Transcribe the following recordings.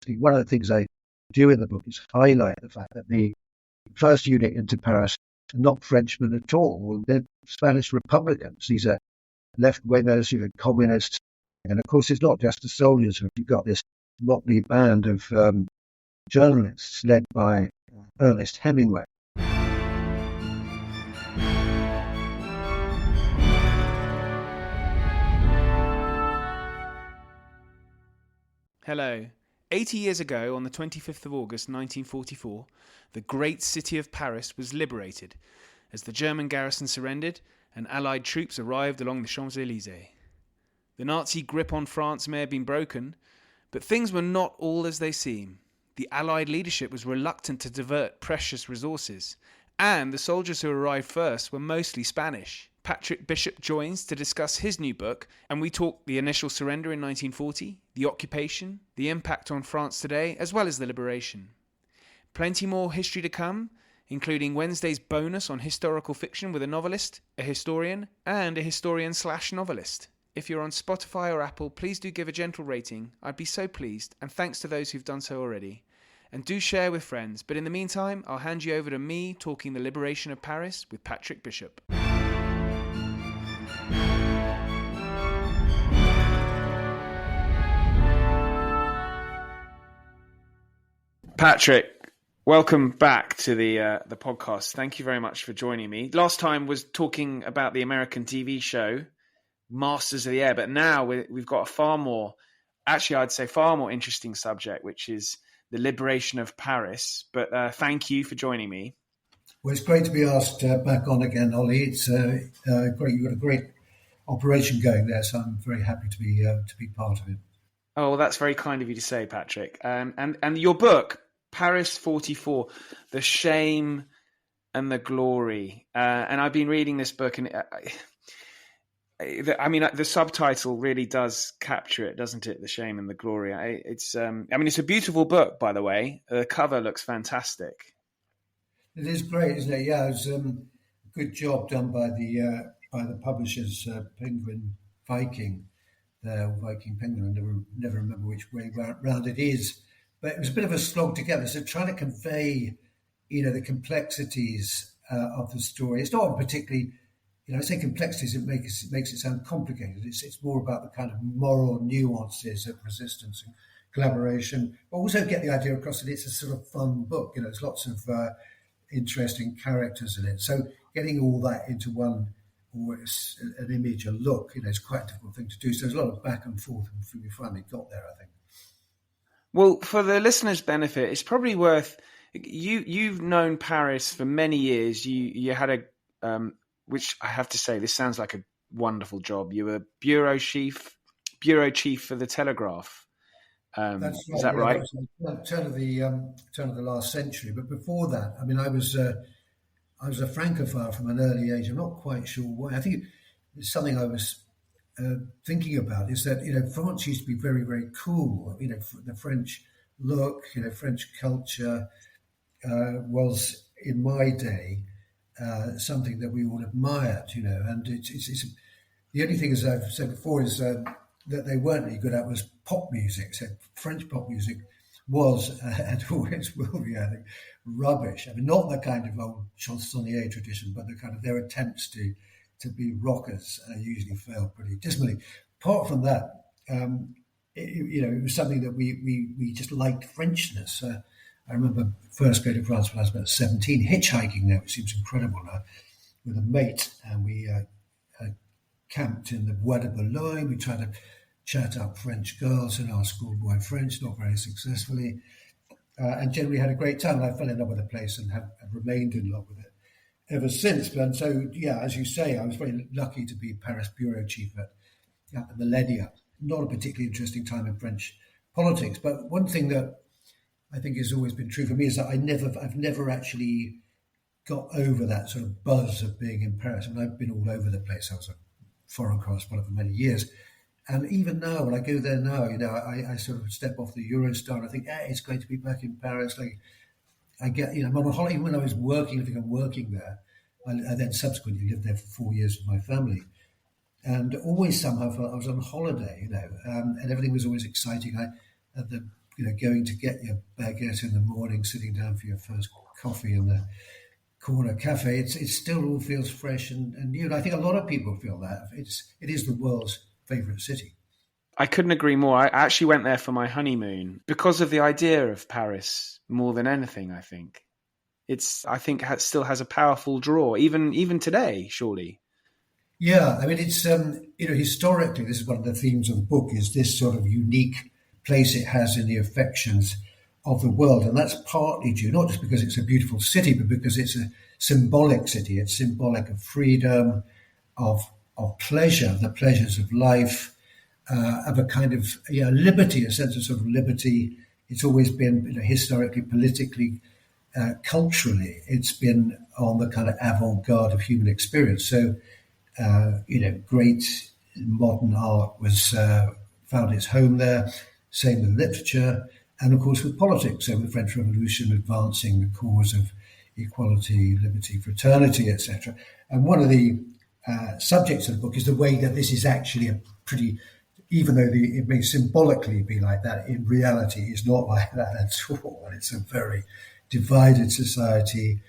One of the things I do in the book is highlight the fact that the first unit into Paris are not Frenchmen at all. They're Spanish Republicans. These are left-wingers, communists. And of course, it's not just the soldiers. You've got this motley band of journalists led by Ernest Hemingway. Hello. 80 years ago, on the 25th of August 1944, the great city of Paris was liberated as the German garrison surrendered and Allied troops arrived along the Champs Elysée. The Nazi grip on France may have been broken, but things were not all as they seem. The Allied leadership was reluctant to divert precious resources, and the soldiers who arrived first were mostly Spanish. Patrick Bishop joins to discuss his new book, and we talk the initial surrender in 1940, the occupation, the impact on France today, as well as the liberation. Plenty more history to come, including Wednesday's bonus on historical fiction with a novelist, a historian, and a historian/novelist. If you're on Spotify or Apple, please do give a gentle rating. I'd be so pleased, and thanks to those who've done so already. And do share with friends. But in the meantime, I'll hand you over to me talking the liberation of Paris with Patrick Bishop. Patrick, welcome back to the podcast. Thank you very much for joining me. Last time was talking about the American TV show Masters of the Air, but now we've got a far more interesting subject, which is the liberation of Paris. But thank you for joining me. Well, it's great to be asked back on again, Ollie. It's great. You've got a great operation going there, so I'm very happy to be part of it. Oh, well, that's very kind of you to say, Patrick. And your book, Paris 44, The Shame and the Glory. And I've been reading this book, and the subtitle really does capture it, doesn't it? The Shame and the Glory. It's a beautiful book, by the way. The cover looks fantastic. It is great, isn't it? Yeah, it was a good job done by the publishers, Penguin Viking. Viking Penguin, I never remember which way round it is, but it was a bit of a slog together. So trying to convey, the complexities of the story. It's not particularly, I say complexities. It makes it sound complicated. It's more about the kind of moral nuances of resistance and collaboration, but also get the idea across that it's a sort of fun book. There's lots of interesting characters in it. So getting all that into one. Or an image, a look, it's quite a difficult thing to do. So there's a lot of back and forth before we finally got there, I think. Well, for the listeners' benefit, it's probably worth, you've known Paris for many years. You had which I have to say, this sounds like a wonderful job. You were bureau chief for the Telegraph. That's right. Is that right? Turn of the last century. But before that, I was a Francophile from an early age. I'm not quite sure why. I think it's something I was thinking about is that, France used to be very, very cool. The French look, French culture was, in my day, something that we all admired, and it's the only thing, as I've said before, is that they weren't really good at was pop music. So French pop music was, and always will be, I think, rubbish. Not the kind of old chansonnier tradition, but the kind of their attempts to be rockers usually failed pretty dismally. Apart from that, it was something that we just liked Frenchness. I remember first going to France when I was about 17, hitchhiking there, which seems incredible now, with a mate, and we camped in the Bois de Boulogne. We tried to chat up French girls in our schoolboy French, not very successfully, and generally had a great time. I fell in love with the place and have remained in love with it ever since. And so, as you say, I was very lucky to be Paris bureau chief at the millennia. Not a particularly interesting time in French politics, but one thing that I think has always been true for me is that I've never actually got over that sort of buzz of being in Paris. I've been all over the place. I was a foreign correspondent for many years. And even now, when I go there now, I sort of step off the Eurostar and I think, it's great to be back in Paris. Like, I get, I'm on a holiday. Even when I was working, I think I'm working there. I then subsequently lived there for 4 years with my family. And always somehow felt I was on holiday, and everything was always exciting. The going to get your baguette in the morning, sitting down for your first coffee in the corner cafe, it still all feels fresh and new. And I think a lot of people feel that. It is the world's favourite city. I couldn't agree more. I actually went there for my honeymoon because of the idea of Paris more than anything, I think. Still has a powerful draw, even today, surely. Yeah, I mean, it's, historically, this is one of the themes of the book, is this sort of unique place it has in the affections of the world. And that's partly due, not just because it's a beautiful city, but because it's a symbolic city. It's symbolic of freedom, of pleasure, the pleasures of life, of a kind of liberty, a sense of sort of liberty. It's always been, historically, politically, culturally, it's been on the kind of avant-garde of human experience. So, great modern art was found its home there. Same with literature, and of course with politics. So, the French Revolution advancing the cause of equality, liberty, fraternity, etc. And one of the subjects of the book is the way that this is actually a pretty, even though it may symbolically be like that, in reality it's not like that at all. And it's a very divided society.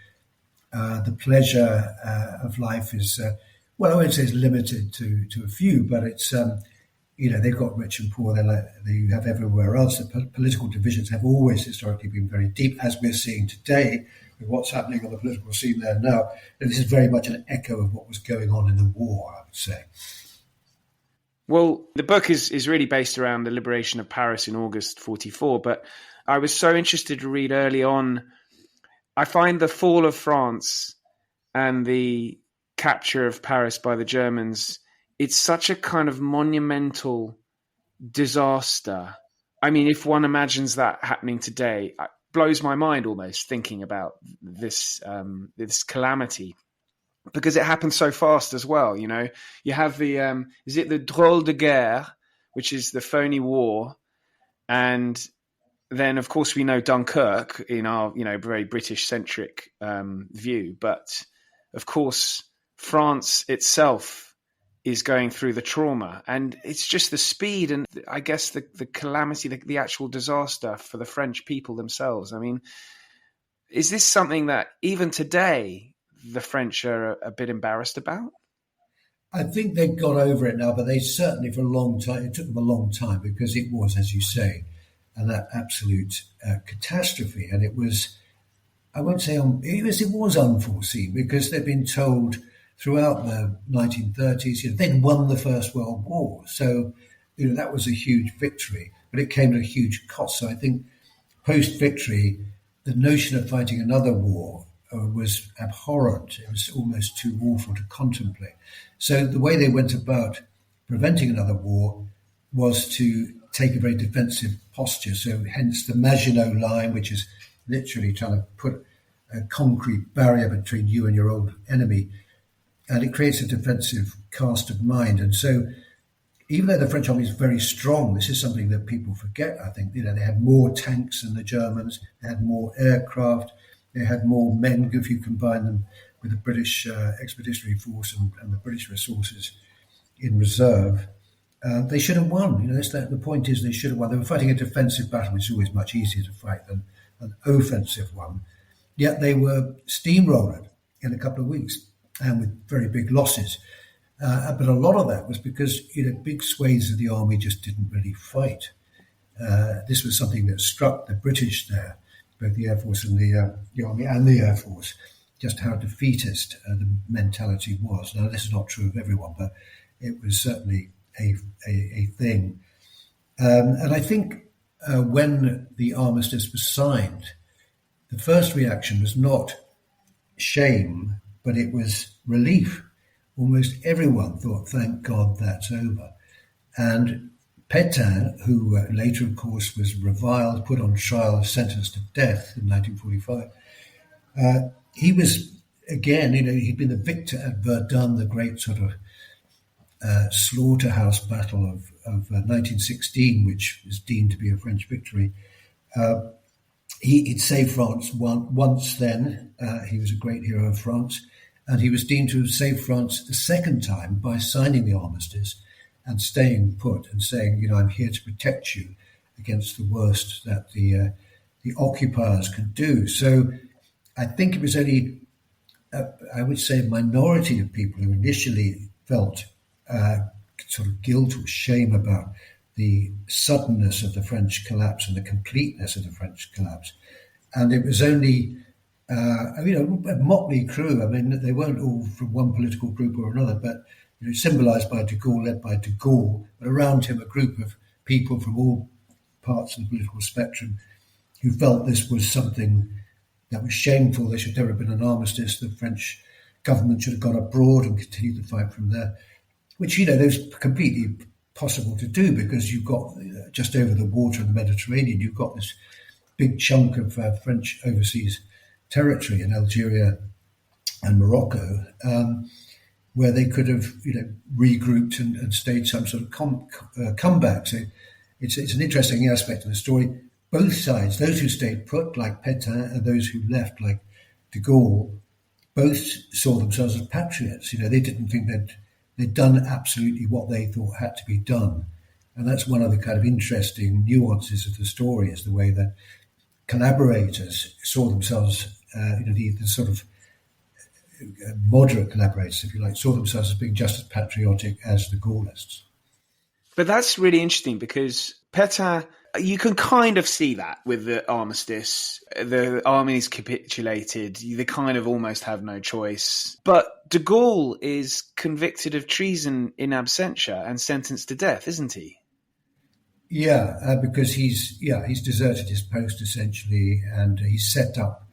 The pleasure of life is, I won't say it's limited to a few, but it's, they've got rich and poor. They're like you have everywhere else. The political divisions have always historically been very deep, as we're seeing today with what's happening on the political scene there now. And this is very much an echo of what was going on in the war, I would say. Well, the book is really based around the liberation of Paris in August 44, but I was so interested to read early on. I find the fall of France and the capture of Paris by the Germans, it's such a kind of monumental disaster. I mean, if one imagines that happening today, it blows my mind almost thinking about this calamity, because it happened so fast as well. You have the is it the drôle de guerre, which is the phony war, and then of course we know Dunkirk in our very British centric view, but of course France itself is going through the trauma, and it's just the speed and I guess the calamity, the actual disaster for the French people themselves. I mean, is this something that even today the French are a bit embarrassed about? I think they've got over it now, but they certainly for a long time, it took them a long time because it was, as you say, an absolute catastrophe. And it was, I won't say, it was unforeseen because they've been told throughout the 1930s, they'd won the First World War. So, that was a huge victory, but it came at a huge cost. So I think post-victory, the notion of fighting another war was abhorrent. It was almost too awful to contemplate. So the way they went about preventing another war was to take a very defensive posture. So hence the Maginot Line, which is literally trying to put a concrete barrier between you and your old enemy. And it creates a defensive cast of mind. And so even though the French army is very strong, this is something that people forget, I think. They had more tanks than the Germans. They had more aircraft. They had more men, if you combine them with the British expeditionary force and the British resources in reserve. They should have won. The point is they should have won. They were fighting a defensive battle, which is always much easier to fight than an offensive one. Yet they were steamrolled in a couple of weeks and with very big losses. But a lot of that was because big swathes of the army just didn't really fight. This was something that struck the British there, both the Air Force and the Army and the Air Force, just how defeatist the mentality was. Now, this is not true of everyone, but it was certainly a thing. And I think when the armistice was signed, the first reaction was not shame, but it was relief. Almost everyone thought, thank God that's over. And Pétain, who later, of course, was reviled, put on trial, sentenced to death in 1945, he was, again, he'd been the victor at Verdun, the great sort of slaughterhouse battle of 1916, which was deemed to be a French victory. He'd saved France once then. He was a great hero of France. And he was deemed to have saved France the second time by signing the armistice and staying put and saying, I'm here to protect you. against the worst that the occupiers could do. So I think it was only, I would say, a minority of people who initially felt sort of guilt or shame about the suddenness of the French collapse and the completeness of the French collapse. And it was only, a motley crew. I mean, they weren't all from one political group or another, but symbolised by de Gaulle, led by de Gaulle, but around him a group of people from all parts of the political spectrum who felt this was something that was shameful. There should never have been an armistice. The French government should have gone abroad and continued the fight from there, which, was completely possible to do because you've got just over the water in the Mediterranean, you've got this big chunk of French overseas territory in Algeria and Morocco, where they could have, regrouped and staged some sort of comeback. So it's an interesting aspect of the story. Both sides, those who stayed put, like Pétain, and those who left, like de Gaulle, both saw themselves as patriots. They didn't think they'd done absolutely what they thought had to be done. And that's one of the kind of interesting nuances of the story, is the way that collaborators saw themselves, the sort of moderate collaborators, if you like, saw themselves as being just as patriotic as the Gaullists. But that's really interesting because Pétain, you can kind of see that with the armistice. The armies capitulated. They kind of almost have no choice. But de Gaulle is convicted of treason in absentia and sentenced to death, isn't he? Yeah, because he's deserted his post essentially, and he's set up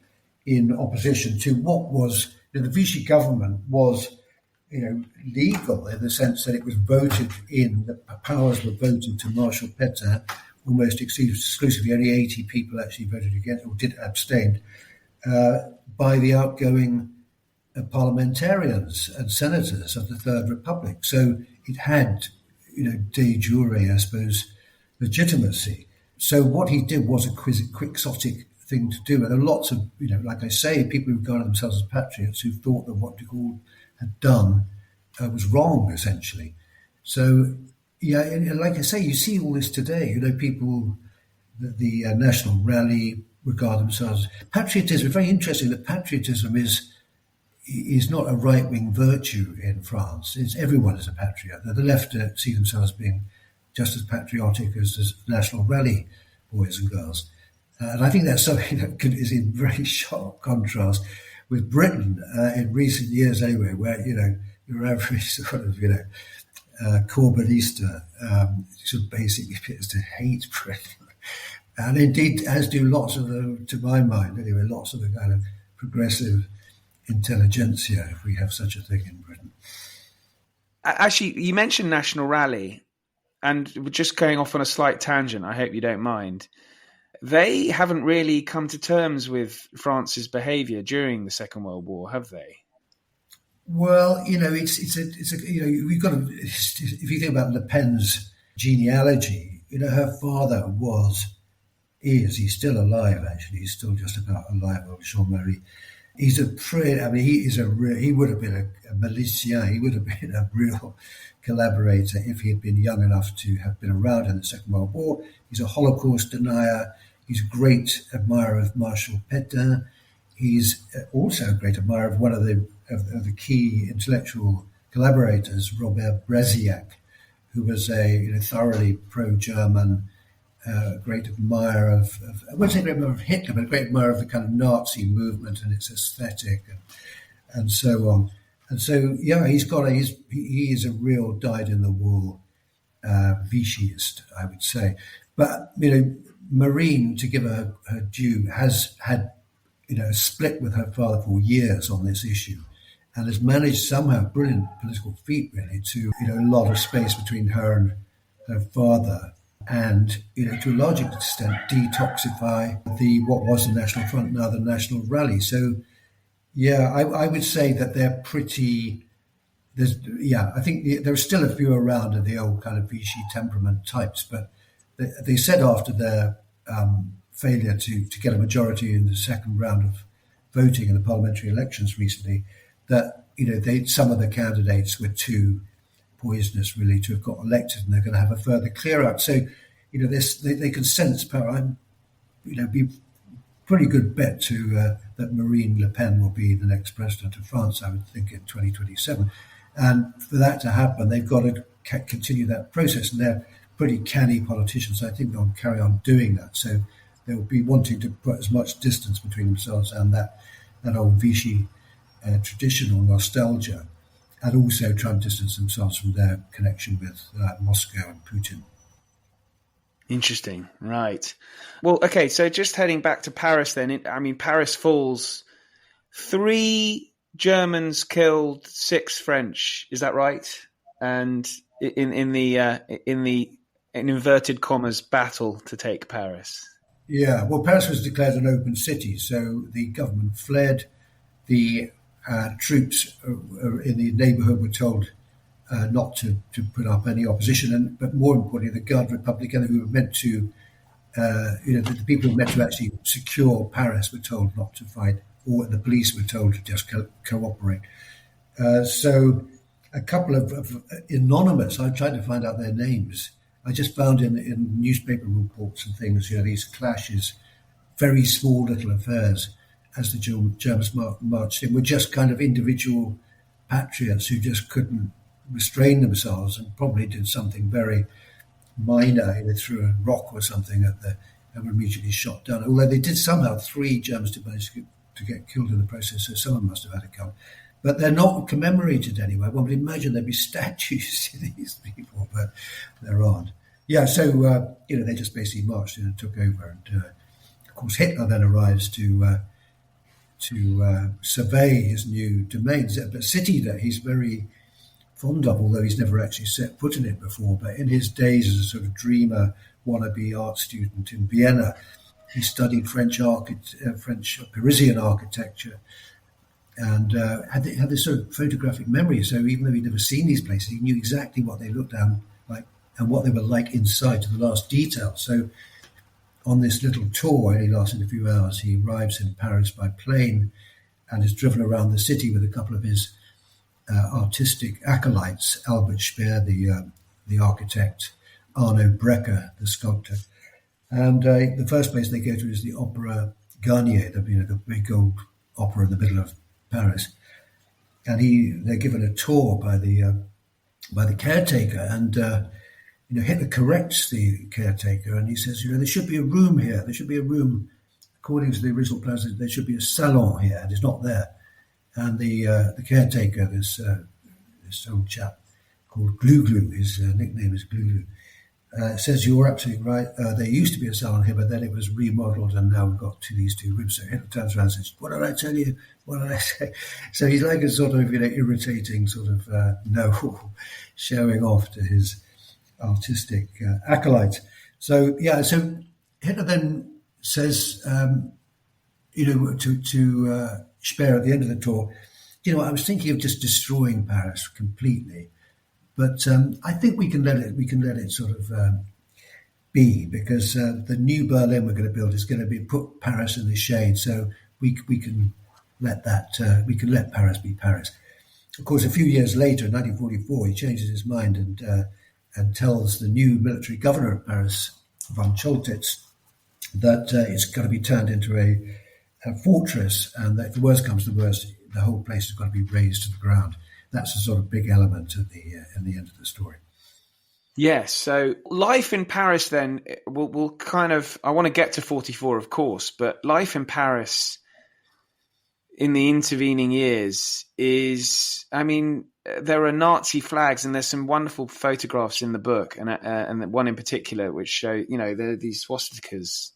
in opposition to what was the Vichy government was, legal in the sense that it was voted in. The powers were voted to Marshal Pétain almost exclusively. Only 80 people actually voted against or did abstain by the outgoing parliamentarians and senators of the Third Republic. So it had, de jure, I suppose, legitimacy. So what he did was a quixotic thing to do. And there are lots of, like I say, people who regarded themselves as patriots who thought that what de Gaulle had done was wrong, essentially. So, and like I say, you see all this today. People, the National Rally regard themselves. Patriotism, very interesting that patriotism is not a right-wing virtue in France. Everyone is a patriot. The left see themselves being just as patriotic as the National Rally boys and girls. And I think that's something that is in very sharp contrast with Britain in recent years anyway, where, your average sort of, Corbynista sort of basically appears to hate Britain. And indeed, as do lots of the, to my mind anyway, lots of the kind of progressive intelligentsia, if we have such a thing in Britain. Actually, you mentioned National Rally, and we're just going off on a slight tangent, I hope you don't mind. They haven't really come to terms with France's behaviour during the Second World War, have they? Well, it's we've got to, if you think about Le Pen's genealogy, her father he's still alive, actually. He's still just about alive, old Jean-Marie. He would have been a milicien. He would have been a real collaborator if he had been young enough to have been around in the Second World War. He's a Holocaust denier. He's a great admirer of Marshal Pétain. He's also a great admirer of one of the key intellectual collaborators, Robert Brezilhac, who was a thoroughly pro-German, great admirer of I wouldn't say a great admirer of Hitler, but a great admirer of the kind of Nazi movement and its aesthetic and so on. And so, he is a real dyed-in-the-wool Vichyist, I would say. But, Marine, to give her due, has had, a split with her father for years on this issue and has managed somehow, brilliant political feat really, to, a lot of space between her and her father and, to a large extent, detoxify what was the National Front, now the National Rally. So, I would say that they're pretty... I think there are still a few around of the old kind of Vichy temperament types, but they said after their failure to get a majority in the second round of voting in the parliamentary elections recently that, some of the candidates were too poisonous really to have got elected, and they're going to have a further clear out. So they can sense power. Be pretty good bet to that Marine Le Pen will be the next president of France, I would think, in 2027. And for that to happen, they've got to continue that process. And they're pretty canny politicians. I think they'll carry on doing that. So they'll be wanting to put as much distance between themselves and that old Vichy traditional nostalgia, and also try and distance themselves from their connection with Moscow and Putin. Interesting. Right. Well, okay, so just heading back to Paris then, Paris falls. 3 Germans killed, 6 French. Is that right? And in the inverted commas battle to take Paris. Yeah, well, Paris was declared an open city, so the government fled. The troops in the neighbourhood were told not to put up any opposition, but more importantly, the Garde Républicaine, who were meant to, the people who were meant to actually secure Paris, were told not to fight, or the police were told to just cooperate. So a couple of anonymous, I tried to find out their names. I just found in newspaper reports and things, these clashes, very small little affairs, as the Germans marched in, were just kind of individual patriots who just couldn't restrain themselves and probably did something very minor, threw a rock or something at and were immediately shot down. Although they did somehow, 3 Germans did manage to get killed in the process, so someone must have had a gun. But they're not commemorated anywhere. One would imagine there'd be statues to these people, but there aren't. Yeah, so they just basically marched in and took over, and of course Hitler then arrives to survey his new domains, a city that he's very fond of, although he's never actually set foot in it before. But in his days as a sort of dreamer, wannabe art student in Vienna, he studied French Parisian architecture, and had this sort of photographic memory. So even though he'd never seen these places, he knew exactly what they looked like and what they were like inside to the last detail. So on this little tour, only lasted a few hours, he arrives in Paris by plane and is driven around the city with a couple of his artistic acolytes, Albert Speer, the architect, Arno Breker, the sculptor. And the first place they go to is the Opera Garnier, the big old opera in the middle of Paris. And they're given a tour by the caretaker, and Hitler corrects the caretaker, and he says, there should be a room here. There should be a room, according to the original plans, there should be a salon here, and it's not there. And the caretaker, this old chap called Gluglu, his nickname is Gluglu, says, you're absolutely right. There used to be a salon here, but then it was remodeled, and now we've got these 2 rooms. So Hitler turns around and says, what did I tell you? What did I say? So he's like a sort of irritating sort of no showing off to his artistic acolytes. So Hitler then says, to Speer at the end of the tour, I was thinking of just destroying Paris completely, but I think we can let it sort of be, because the new Berlin we're going to build is going to put Paris in the shade, so we can let Paris be Paris. Of course, a few years later, in 1944, he changes his mind and tells the new military governor of Paris, von Choltitz, that it's going to be turned into a fortress, and that if the worst comes to the worst, the whole place has got to be razed to the ground. That's a sort of big element at the end of the story. Yes. So life in Paris then, we'll kind of, I want to get to 44, of course, but life in Paris in the intervening years is, there are Nazi flags, and there's some wonderful photographs in the book, and one in particular which show, there are these swastikas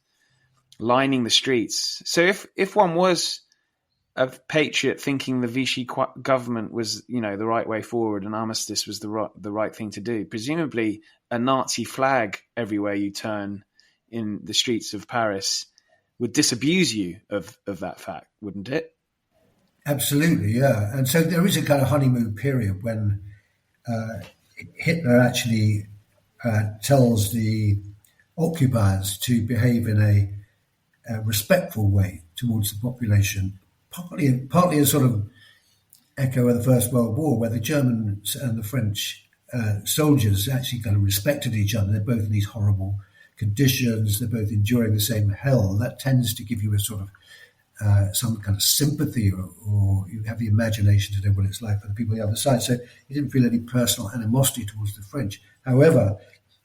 lining the streets. So if one was a patriot thinking the Vichy government was, the right way forward and armistice was the right thing to do, presumably a Nazi flag everywhere you turn in the streets of Paris would disabuse you of that fact, wouldn't it? Absolutely, yeah. And so there is a kind of honeymoon period when Hitler actually tells the occupiers to behave in a respectful way towards the population, partly a sort of echo of the First World War, where the Germans and the French soldiers actually kind of respected each other. They're both in these horrible conditions. They're both enduring the same hell. That tends to give you a sort of some kind of sympathy, or you have the imagination to know what it's like for the people on the other side. So he didn't feel any personal animosity towards the French. However,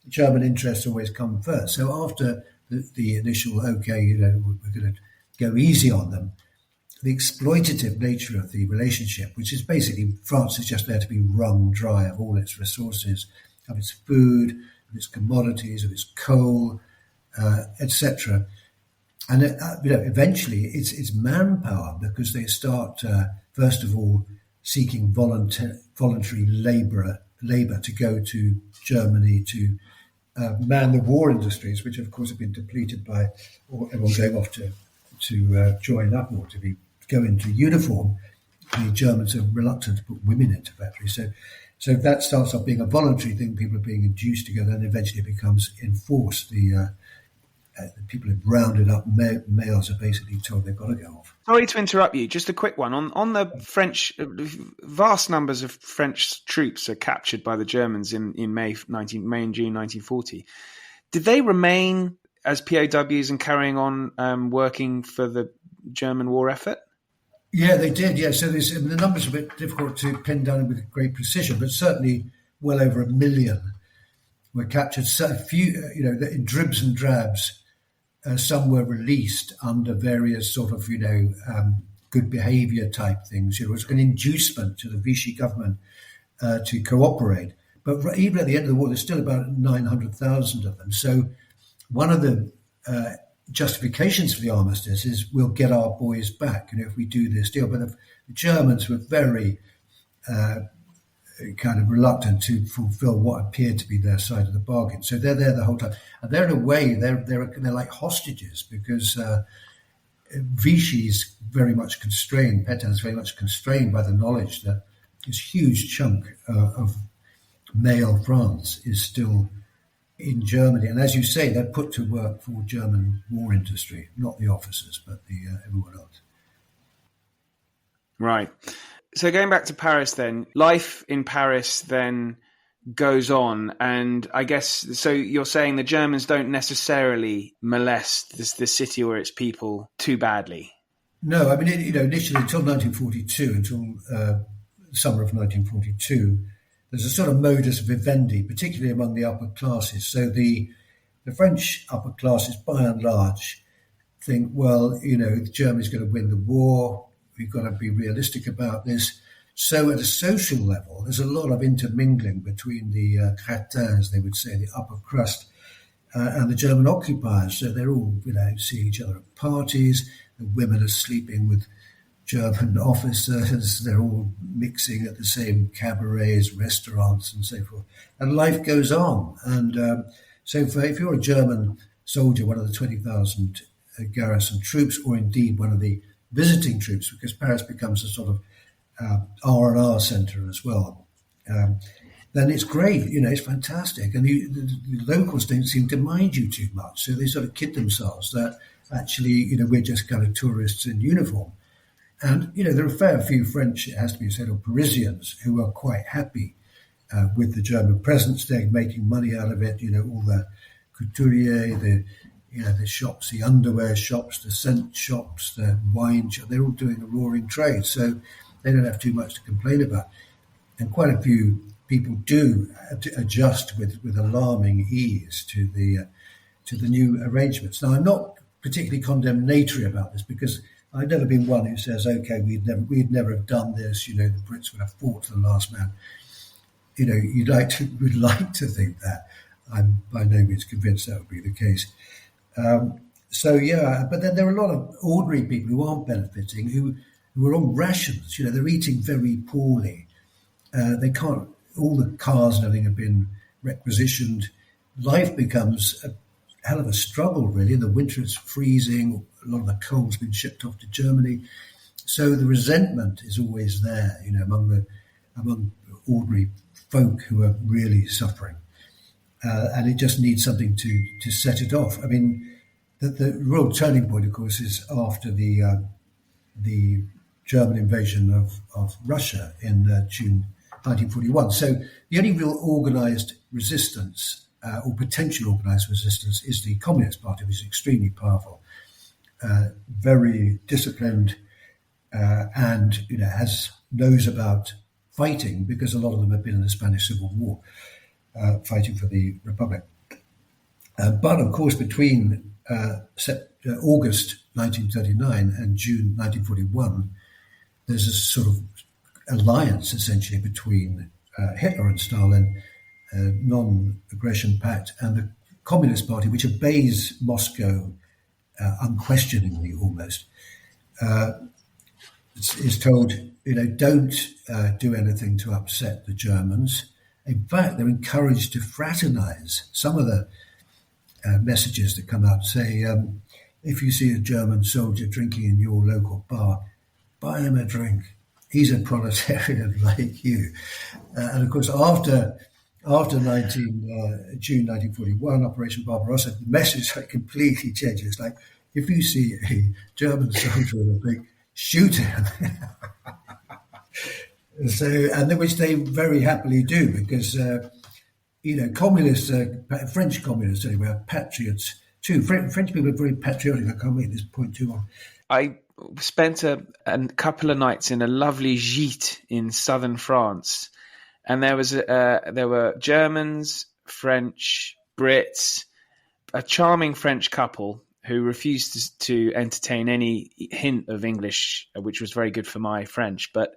German interests always come first. So after the initial, okay, we're going to go easy on them, the exploitative nature of the relationship, which is basically France is just there to be wrung dry of all its resources, of its food, of its commodities, of its coal, etc. And eventually it's manpower, because they start first of all seeking voluntary labour to go to Germany to man the war industries, which of course have been depleted by everyone going off to join up or to go into uniform. The Germans are reluctant to put women into factories, so that starts off being a voluntary thing. People are being induced to go, and eventually it becomes enforced. The people have rounded up males are basically told they've got to go off. Sorry to interrupt you. Just a quick one on the French. Vast numbers of French troops are captured by the Germans in May and June 1940. Did they remain as POWs and carrying on working for the German war effort? Yeah, they did. Yeah, so the numbers are a bit difficult to pin down with great precision, but certainly well over 1 million were captured. So a few, in dribs and drabs. Some were released under various sort of, good behaviour type things. It was an inducement to the Vichy government to cooperate. But even at the end of the war, there's still about 900,000 of them. So one of the justifications for the armistice is we'll get our boys back, if we do this deal. But the Germans were very kind of reluctant to fulfill what appeared to be their side of the bargain. So they're there the whole time. And they're in a way, they're like hostages, because Vichy's very much constrained, Pétain's very much constrained by the knowledge that this huge chunk of male France is still in Germany. And as you say, they're put to work for German war industry, not the officers, but everyone else. Right. So going back to Paris then, life in Paris then goes on. And I guess, so you're saying the Germans don't necessarily molest the city or its people too badly? No, I mean, initially until 1942, until summer of 1942, there's a sort of modus vivendi, particularly among the upper classes. So the French upper classes, by and large, think, well, Germany's going to win the war. We've got to be realistic about this. So at a social level, there's a lot of intermingling between the crétins, they would say, the upper crust, and the German occupiers. So they're all, seeing each other at parties. The women are sleeping with German officers. They're all mixing at the same cabarets, restaurants, and so forth. And life goes on. And so if you're a German soldier, one of the 20,000 garrison troops, or indeed one of the visiting troops, because Paris becomes a sort of R&R centre as well, then it's great, it's fantastic. And the locals don't seem to mind you too much, so they sort of kid themselves that actually, we're just kind of tourists in uniform. And, there are a fair few French, it has to be said, or Parisians who are quite happy with the German presence. They're making money out of it, all the couturier, the shops, the underwear shops, the scent shops, the wine shops, they're all doing a roaring trade. So they don't have too much to complain about. And quite a few people do adjust with alarming ease to the new arrangements. Now, I'm not particularly condemnatory about this, because I've never been one who says, okay, we'd never have done this, the Brits would have fought to the last man. We'd like to think that. I'm by no means convinced that would be the case. But then there are a lot of ordinary people who aren't benefiting, who are on rations. They're eating very poorly. They can't. All the cars and everything have been requisitioned. Life becomes a hell of a struggle, really. In the winter, it's freezing. A lot of the coal's been shipped off to Germany, so the resentment is always there. Among ordinary folk who are really suffering. And it just needs something to set it off. I mean, the real turning point, of course, is after the German invasion of Russia in June 1941. So the only real organised resistance or potential organised resistance is the Communist Party, which is extremely powerful, very disciplined, and knows about fighting, because a lot of them have been in the Spanish Civil War, fighting for the Republic. But of course, between August 1939 and June 1941, there's a sort of alliance essentially between Hitler and Stalin, non-aggression pact, and the Communist Party, which obeys Moscow unquestioningly almost, is told, don't do anything to upset the Germans. In fact, they're encouraged to fraternize. Some of the messages that come out say, if you see a German soldier drinking in your local bar, buy him a drink. He's a proletarian like you. And of course, after June 1941, Operation Barbarossa, the message completely changes. It's like, if you see a German soldier in a drink, shoot him. Which they very happily do, because communists, French communists anyway, are patriots too. French people are very patriotic. I can't make this point too long. I spent a couple of nights in a lovely gîte in southern France, and there were Germans, French, Brits, a charming French couple who refused to entertain any hint of English, which was very good for my French. But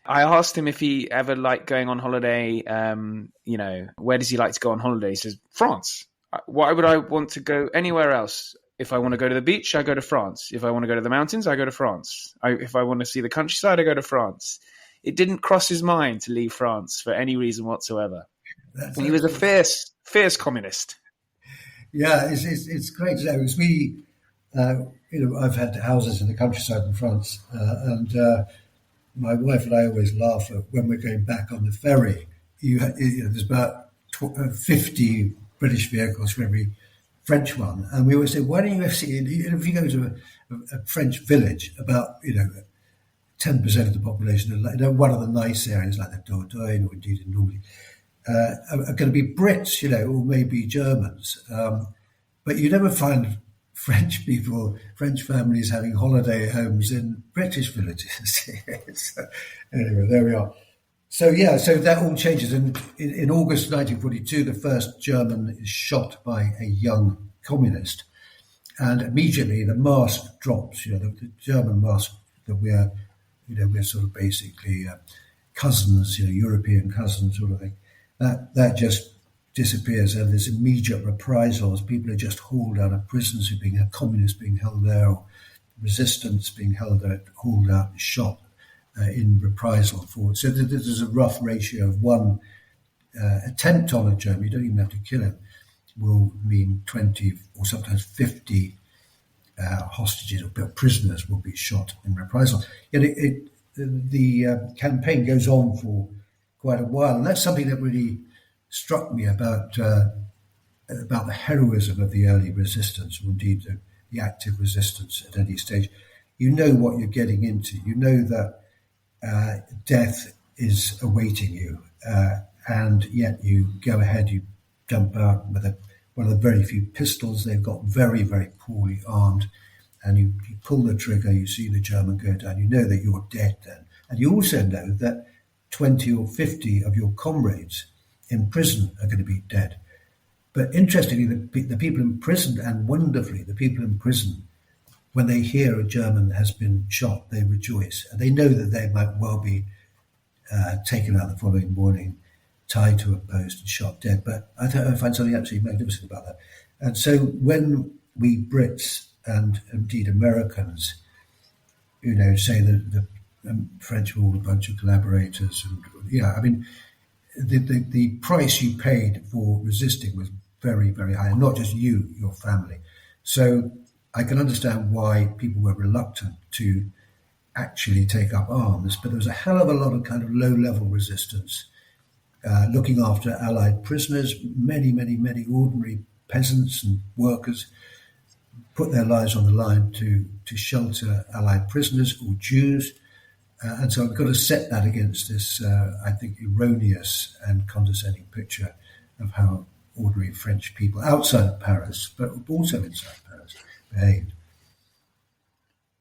I asked him if he ever liked going on holiday. Where does he like to go on holiday? He says, France. Why would I want to go anywhere else? If I want to go to the beach, I go to France. If I want to go to the mountains, I go to France. If I want to see the countryside, I go to France. It didn't cross his mind to leave France for any reason whatsoever. He was a fierce communist. Yeah, it's great to know. Because I've had houses in the countryside in France, and my wife and I always laugh at when we're going back on the ferry. There's about 50 British vehicles for every French one, and we always say, why don't you see? If you go to a French village, about 10% of the population, one of the nice areas like the Dordogne, or indeed normally, are going to be Brits, or maybe Germans, but you never find French people, French families having holiday homes in British villages. Anyway, there we are. So that all changes. And in August 1942, the first German is shot by a young communist. And immediately the mask drops, the German mask that we're sort of basically cousins, European cousins sort of thing. That just disappears, and there's immediate reprisals. People are just hauled out of prisons, communists being held there, or resistance being hauled out and shot in reprisal for it. So there's a rough ratio of one attempt on a German, you don't even have to kill him, will mean 20 or sometimes 50 hostages or prisoners will be shot in reprisal. Yet the campaign goes on for quite a while, and that's something that really struck me about the heroism of the early resistance, or indeed the active resistance at any stage. You know what you're getting into. You know that death is awaiting you, and yet you go ahead, you jump out with one of the very few pistols they've got, very, very poorly armed, and you pull the trigger, you see the German go down, you know that you're dead then. And you also know that 20 or 50 of your comrades in prison are going to be dead. But interestingly, the people in prison, and wonderfully, the people in prison, when they hear a German has been shot, they rejoice. And they know that they might well be taken out the following morning, tied to a post and shot dead. But I find something absolutely magnificent about that. And so when we Brits and indeed Americans, say that the French were all a bunch of collaborators, and the price you paid for resisting was very, very high, and not just you, your family. So I can understand why people were reluctant to actually take up arms, but there was a hell of a lot of kind of low-level resistance, looking after Allied prisoners. Many, many, many ordinary peasants and workers put their lives on the line to shelter Allied prisoners or Jews. And so I've got to set that against this, I think, erroneous and condescending picture of how ordinary French people outside of Paris, but also inside Paris, behaved.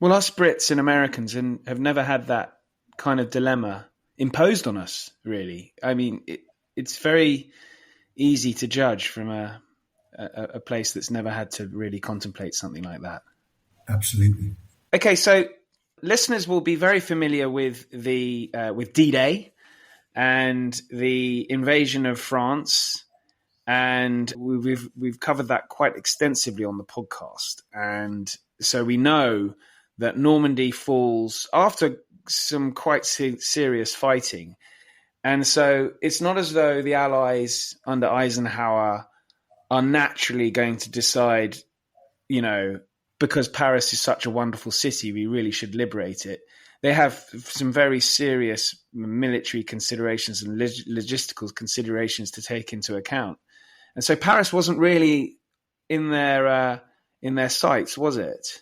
Well, us Brits and Americans have never had that kind of dilemma imposed on us, really. I mean, it's very easy to judge from a place that's never had to really contemplate something like that. Absolutely. Okay, so listeners will be very familiar with with D-Day and the invasion of France, and we've covered that quite extensively on the podcast. And so we know that Normandy falls after some quite serious fighting. And so it's not as though the Allies under Eisenhower are naturally going to decide, because Paris is such a wonderful city, we really should liberate it. They have some very serious military considerations and logistical considerations to take into account. And so Paris wasn't really in their sights, was it?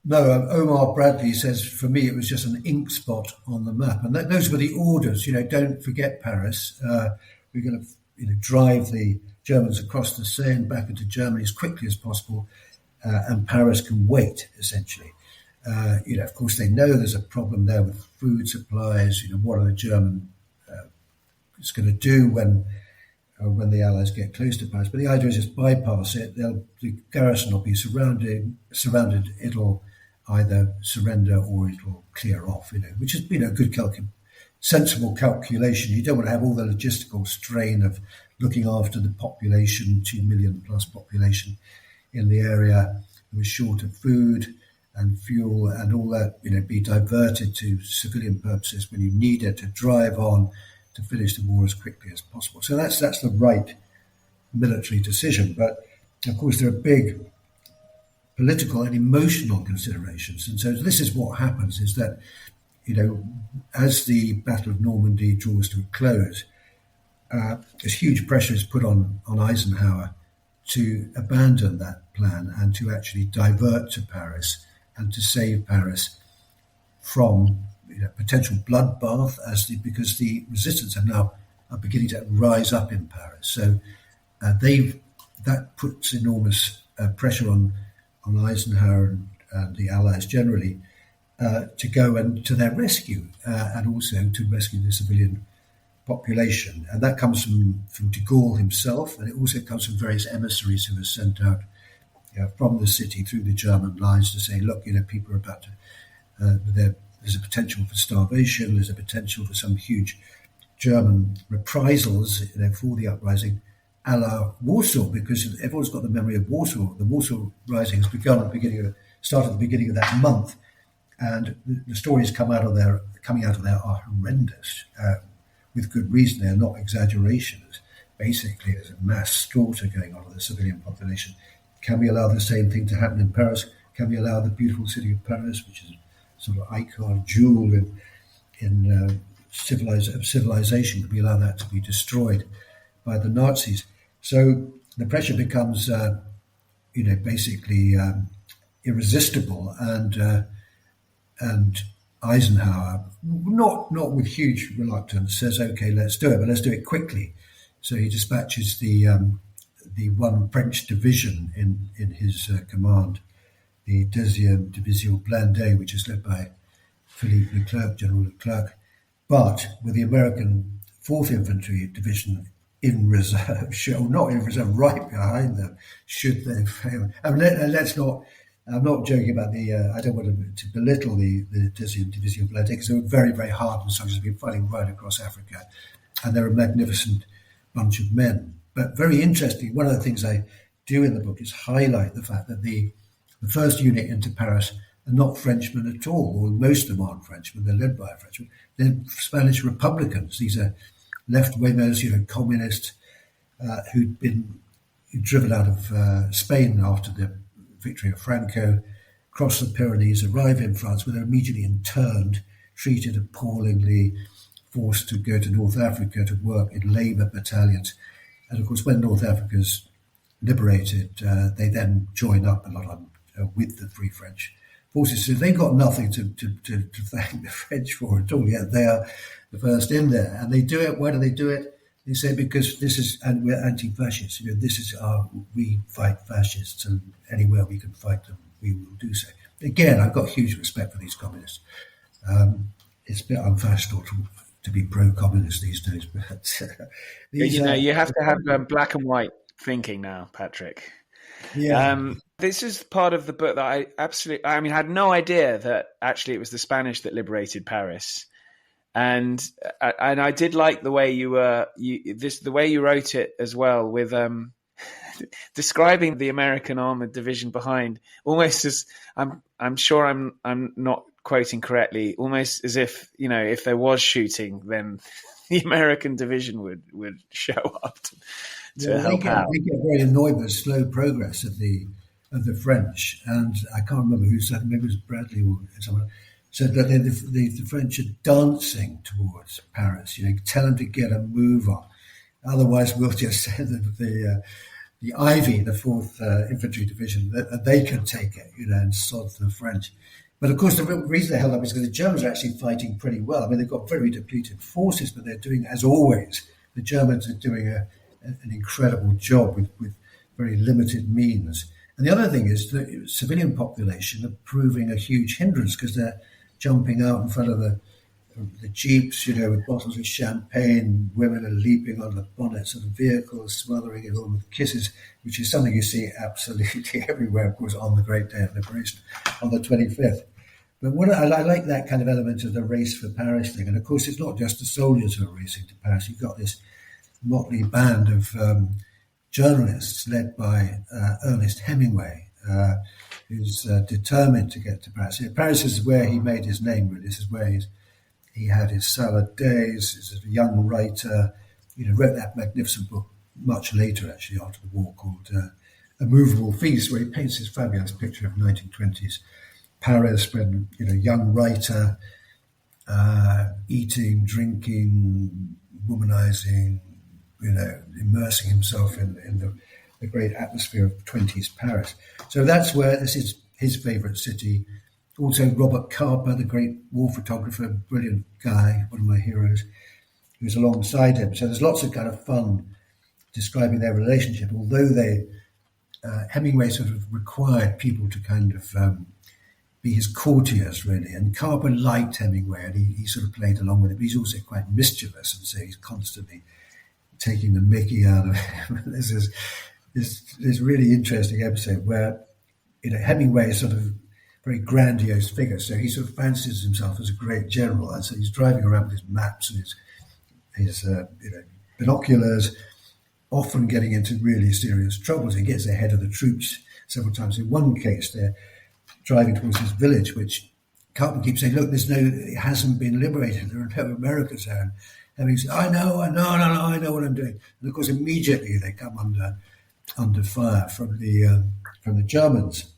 No, Omar Bradley says, for me, it was just an ink spot on the map. And those were the orders, don't forget Paris. We're going to drive the Germans across the Seine back into Germany as quickly as possible, and Paris can wait, essentially. Of course, they know there's a problem there with food supplies. What are the Germans going to do when the Allies get close to Paris? But the idea is just bypass it. The garrison will be surrounded. It'll either surrender or it'll clear off, which has been a good sensible calculation. You don't want to have all the logistical strain of looking after the population, 2 million plus population in the area who is short of food and fuel and all that, be diverted to civilian purposes when you need it to drive on to finish the war as quickly as possible. So that's the right military decision. But of course, there are big political and emotional considerations. And so this is what happens, is that, as the Battle of Normandy draws to a close, this huge pressure is put on Eisenhower to abandon that plan and to actually divert to Paris and to save Paris from potential bloodbath, because the resistance are beginning to rise up in Paris. So that puts enormous pressure on Eisenhower and the Allies generally to go and to their rescue and also to rescue the civilian population. And that comes from de Gaulle himself, and it also comes from various emissaries who are sent out from the city through the German lines to say, look, people are about to, there's a potential for starvation, there's a potential for some huge German reprisals for the uprising, a la Warsaw, because everyone's got the memory of Warsaw. The Warsaw Rising has started at the beginning of that month, and the stories coming out of there are horrendous, with good reason. They're not exaggerations. Basically, there's a mass slaughter going on of the civilian population. Can we allow the same thing to happen in Paris? Can we allow the beautiful city of Paris, which is sort of icon, jewel in civilization, can we allow that to be destroyed by the Nazis? So the pressure becomes, basically irresistible, and Eisenhower, not with huge reluctance, says, "Okay, let's do it, but let's do it quickly." So he dispatches the one French division in his command, the 2e Division Blindée, which is led by Philippe Leclerc, General Leclerc, but with the American 4th Infantry Division in reserve, not in reserve, right behind them, should they fail. I mean, let's not. I'm not joking about I don't want to belittle the 2e Division Blindée, because they were very, very hardened soldiers who've been fighting right across Africa, and they're a magnificent bunch of men. But very interesting, one of the things I do in the book is highlight the fact that the first unit into Paris are not Frenchmen at all, or most of them aren't Frenchmen. They're led by a Frenchman. They're Spanish Republicans. These are left-wingers, communists who'd been driven out of Spain after the victory of Franco, cross the Pyrenees, arrive in France, where they're immediately interned, treated appallingly, forced to go to North Africa to work in labour battalions. And of course, when North Africa's liberated, they then join up a lot with the Free French forces. So they've got nothing to thank the French for at all. Yet they are the first in there. And they do it. Why do they do it? They say because this is, and we're anti-fascists. This is we fight fascists, and anywhere we can fight them, we will do so. Again, I've got huge respect for these communists. It's a bit unfashionable to be pro-communist these days, but you have to have black and white thinking now, Patrick. Yeah. This is part of the book that I had no idea that actually it was the Spanish that liberated Paris. And I did like the way the way you wrote it as well, with describing the American armored division behind, almost as I'm sure I'm not quoting correctly, almost as if if there was shooting, then the American division would show up to help out. They get very annoyed with the slow progress of the French, and I can't remember who said, maybe it was Bradley or someone said that the French are dancing towards Paris. Tell them to get a move on, otherwise we'll just send the Ivy, the 4th Infantry Division, that they can take it, and sod the French. But of course, the reason they held up is because the Germans are actually fighting pretty well. I mean, they've got very depleted forces, but they're doing, as always, the Germans are doing an incredible job with very limited means. And the other thing is the civilian population are proving a huge hindrance because they're jumping out in front of the jeeps, with bottles of champagne. Women are leaping on the bonnets of the vehicles, smothering it all with kisses, which is something you see absolutely everywhere, of course, on the great day of liberation, on the 25th. But I like that kind of element of the race for Paris thing. And of course, it's not just the soldiers who are racing to Paris. You've got this motley band of journalists led by Ernest Hemingway, who's determined to get to Paris. Paris is where he made his name, really. This is where he had his salad days. He's a young writer. Wrote that magnificent book much later, actually, after the war, called A Movable Feast, where he paints this fabulous picture of 1920s Paris when, young writer, eating, drinking, womanizing, immersing himself in the great atmosphere of 20s Paris. So that's where this is his favorite city. Also, Robert Capa, the great war photographer, brilliant guy, one of my heroes, who's alongside him. So there's lots of kind of fun describing their relationship, although Hemingway sort of required people to kind of be his courtiers, really. And Capa liked Hemingway, and he sort of played along with it. But he's also quite mischievous, and so he's constantly taking the mickey out of him. This is this really interesting episode where Hemingway is sort of very grandiose figure, so he sort of fancies himself as a great general, and so he's driving around with his maps and his binoculars, often getting into really serious troubles. He gets ahead of the troops several times. In one case, they're driving towards this village, which Carpenter keeps saying, "Look, it hasn't been liberated. There are no Americans there." And he says, I know what I'm doing. And of course, immediately they come under fire from the Germans.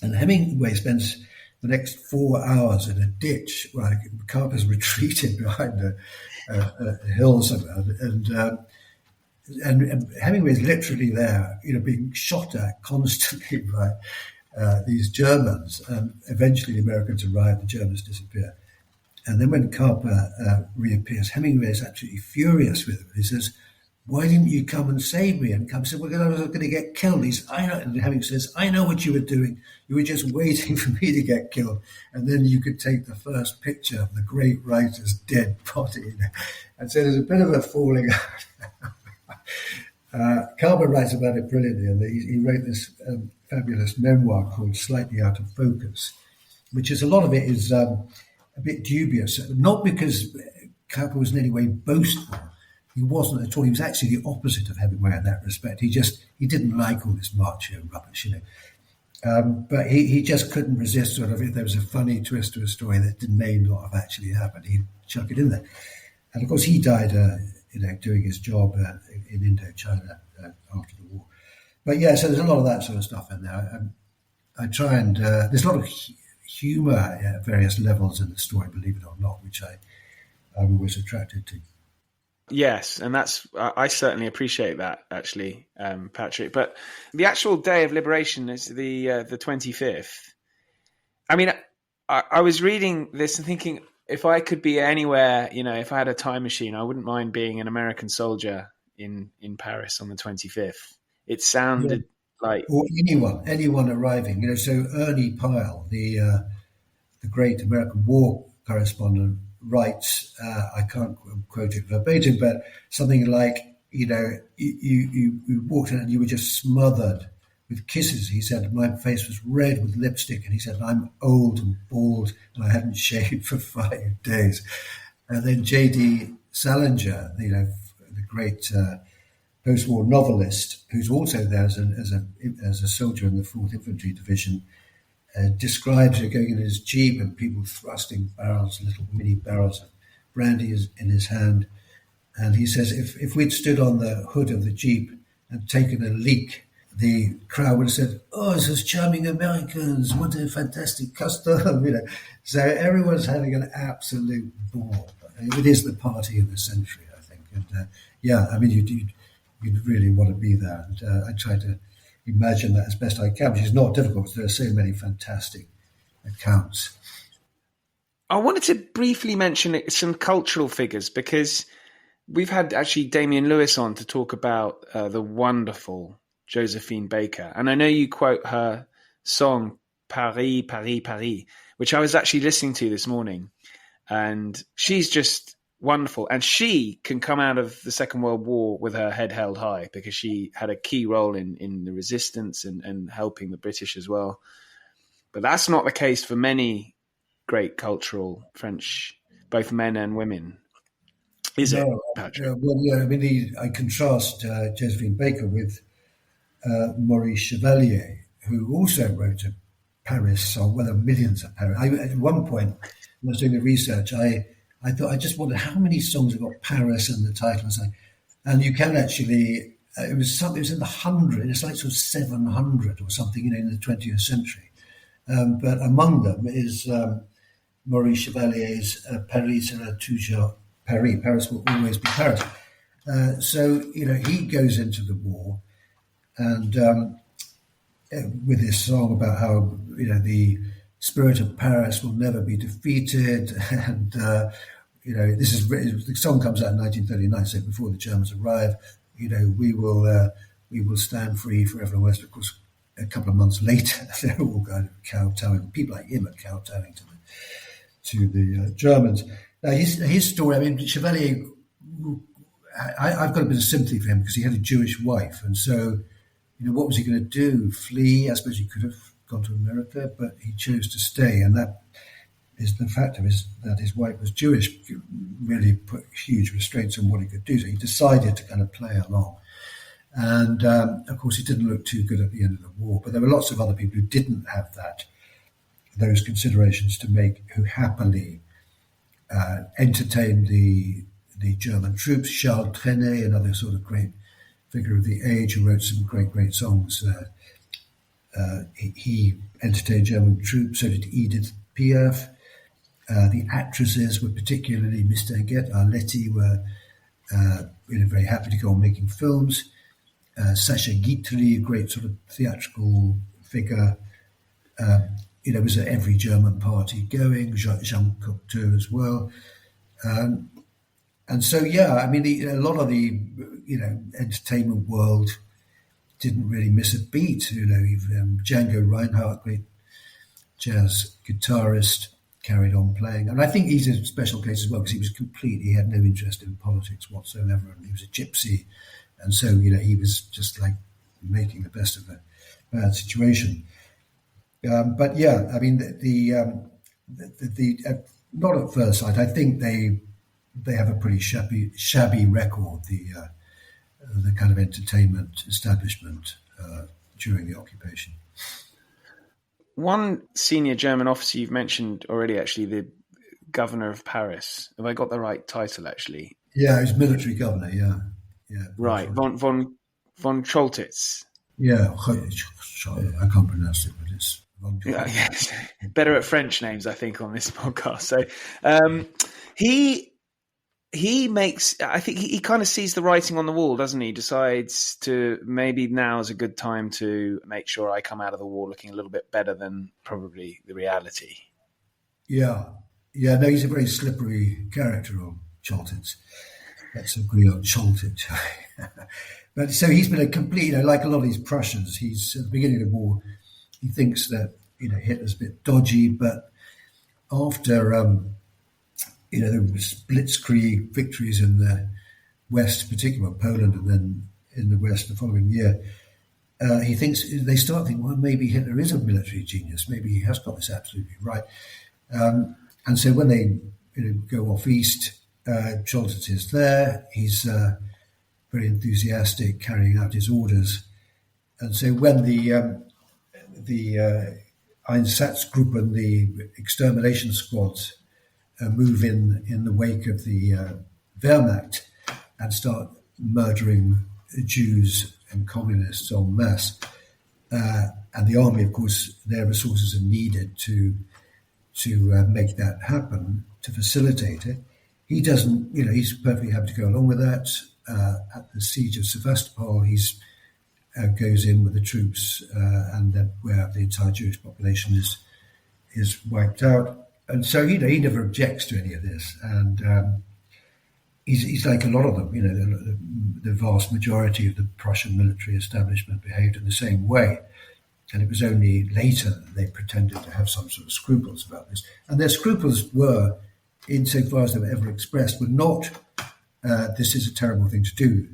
And Hemingway spends the next 4 hours in a ditch while Carpenter's retreated behind a hill somewhere. And Hemingway's literally there, being shot at constantly by these Germans. And eventually the Americans arrive, the Germans disappear. And then when Capa reappears, Hemingway is absolutely furious with him. He says, "Why didn't you come and save me?" And Capa said, "Well, I was going to get killed." And Hemingway says, "I know what you were doing. You were just waiting for me to get killed. And then you could take the first picture of the great writer's dead body." And so there's a bit of a falling out. Capa writes about it brilliantly. And he wrote this fabulous memoir called Slightly Out of Focus, which is a lot of it is a bit dubious, not because Capa was in any way boastful. He wasn't at all. He was actually the opposite of Hemingway in that respect. He didn't like all this macho rubbish, but he just couldn't resist sort of, if there was a funny twist to a story that may not have actually happened, he'd chuck it in there. And of course, he died, doing his job in Indochina after the war. But yeah, so there's a lot of that sort of stuff in there. I try and there's a lot of humour at various levels in the story, believe it or not, which I'm always attracted to. Yes, and I certainly appreciate that, actually, Patrick. But the actual day of liberation is the 25th. I mean, I was reading this and thinking, if I could be anywhere, if I had a time machine, I wouldn't mind being an American soldier in Paris on the 25th. It sounded like... Or anyone arriving. So Ernie Pyle, the great American war correspondent, writes, I can't quote it verbatim, but something like, you walked in and you were just smothered with kisses. He said, my face was red with lipstick. And he said, I'm old and bald and I hadn't shaved for 5 days. And then J.D. Salinger, the great post-war novelist, who's also there as a soldier in the 4th Infantry Division, describes her going in his jeep and people thrusting little mini barrels of brandy in his hand. And he says, if we'd stood on the hood of the jeep and taken a leak, the crowd would have said, oh, those charming Americans, what a fantastic custom. So everyone's having an absolute ball. It is the party of the century, I think. And you'd really want to be there. And I try to imagine that as best I can, which is not difficult because there are so many fantastic accounts. I wanted to briefly mention some cultural figures because we've had actually Damien Lewis on to talk about the wonderful Josephine Baker. And I know you quote her song, Paris, Paris, Paris, which I was actually listening to this morning. And she's just wonderful. And she can come out of the Second World War with her head held high because she had a key role in the resistance and helping the British as well. But that's not the case for many great cultural French, both men and women. Is it, Patrick? I contrast Josephine Baker with Maurice Chevalier, who also wrote a Paris song. Well, there are millions of Paris. At one point, when I was doing the research, I thought I just wondered how many songs have got Paris in the title. And you can actually, it was in the 100. It's like sort of 700 or something, in the 20th century. But among them is Maurice Chevalier's Paris sera toujours Paris. Paris will always be Paris. So he goes into the war. And with this song about how the spirit of Paris will never be defeated, and the song comes out in 1939, so before the Germans arrive, we will stand free forever and West. Of course, a couple of months later, they're all kind of kowtowing. People like him are kowtowing to the Germans. Now his story. Chevalier, I've got a bit of sympathy for him because he had a Jewish wife, and so. What was he going to do? Flee? I suppose he could have gone to America, but he chose to stay. And that is the fact that his wife was Jewish really put huge restraints on what he could do. So he decided to kind of play along. And, of course, he didn't look too good at the end of the war. But there were lots of other people who didn't have those considerations to make, who happily entertained the German troops. Charles Trenet, another sort of great figure of the age who wrote some great songs. He entertained German troops, so did Edith Piaf. The actresses were particularly distinguées. Arletty were very happy to go on making films. Sacha Guitry, a great sort of theatrical figure, was at every German party going. Jean Cocteau as well. And so, a lot of the, entertainment world didn't really miss a beat. Even Django Reinhardt, great jazz guitarist, carried on playing. And I think he's a special case as well because he had no interest in politics whatsoever. And he was a gypsy. And so, he was just like making the best of a bad situation. But yeah, not at first sight. I think they have a pretty shabby record, the kind of entertainment establishment during the occupation. One senior German officer you've mentioned already, actually, the governor of Paris. Have I got the right title, actually? Yeah, he was military governor, yeah. Right, von Choltitz. Yeah, I can't pronounce it, but it's... Yes. Better at French names, I think, on this podcast. So he makes, I think he kind of sees the writing on the wall, doesn't he? Decides to maybe now is a good time to make sure I come out of the war looking a little bit better than probably the reality. Yeah. Yeah, no, he's a very slippery character on Choltitz. Let's agree on Choltitz. But so he's been a complete, like a lot of these Prussians, he's at the beginning of the war, he thinks that, Hitler's a bit dodgy, but after, there was blitzkrieg victories in the West, particularly Poland, and then in the West the following year, he thinks, they start thinking, well, maybe Hitler is a military genius. Maybe he has got this absolutely right. And so when they go off east, Choltitz is there. He's very enthusiastic, carrying out his orders. And so when the Einsatzgruppen, the extermination squads, move in the wake of the Wehrmacht and start murdering Jews and communists en masse, and the army, of course, their resources are needed to make that happen, to facilitate it. He doesn't, he's perfectly happy to go along with that. At the siege of Sevastopol, he's goes in with the troops, and then where the entire Jewish population is wiped out. And so, he never objects to any of this. And he's like a lot of them, the vast majority of the Prussian military establishment behaved in the same way. And it was only later that they pretended to have some sort of scruples about this. And their scruples were, insofar as they were ever expressed, were not, this is a terrible thing to do.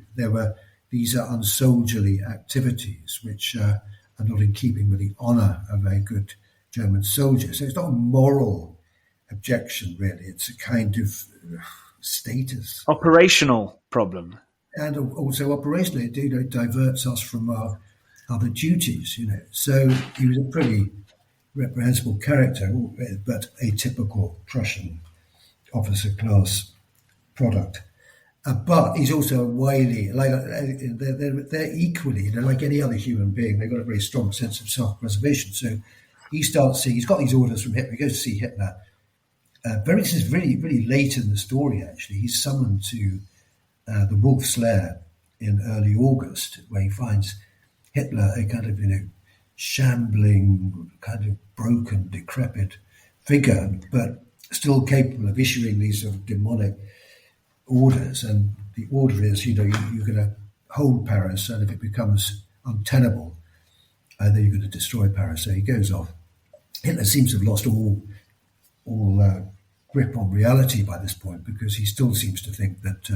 These are unsoldierly activities which are not in keeping with the honour of a good German soldier. So it's not a moral objection, really. It's a kind of status. Operational problem. And also operationally, it diverts us from our other duties, So he was a pretty reprehensible character, but a typical Prussian officer class product. But he's also a wily, they're equally, like any other human being, they've got a very strong sense of self-preservation. So he starts seeing, he's got these orders from Hitler, he goes to see Hitler. This is really, really late in the story, actually. He's summoned to the Wolf's Lair in early August, where he finds Hitler, a kind of, shambling, kind of broken, decrepit figure, but still capable of issuing these sort of demonic orders. And the order is, you're going to hold Paris, and if it becomes untenable, then you're going to destroy Paris. So he goes off. Hitler seems to have lost all grip on reality by this point, because he still seems to think that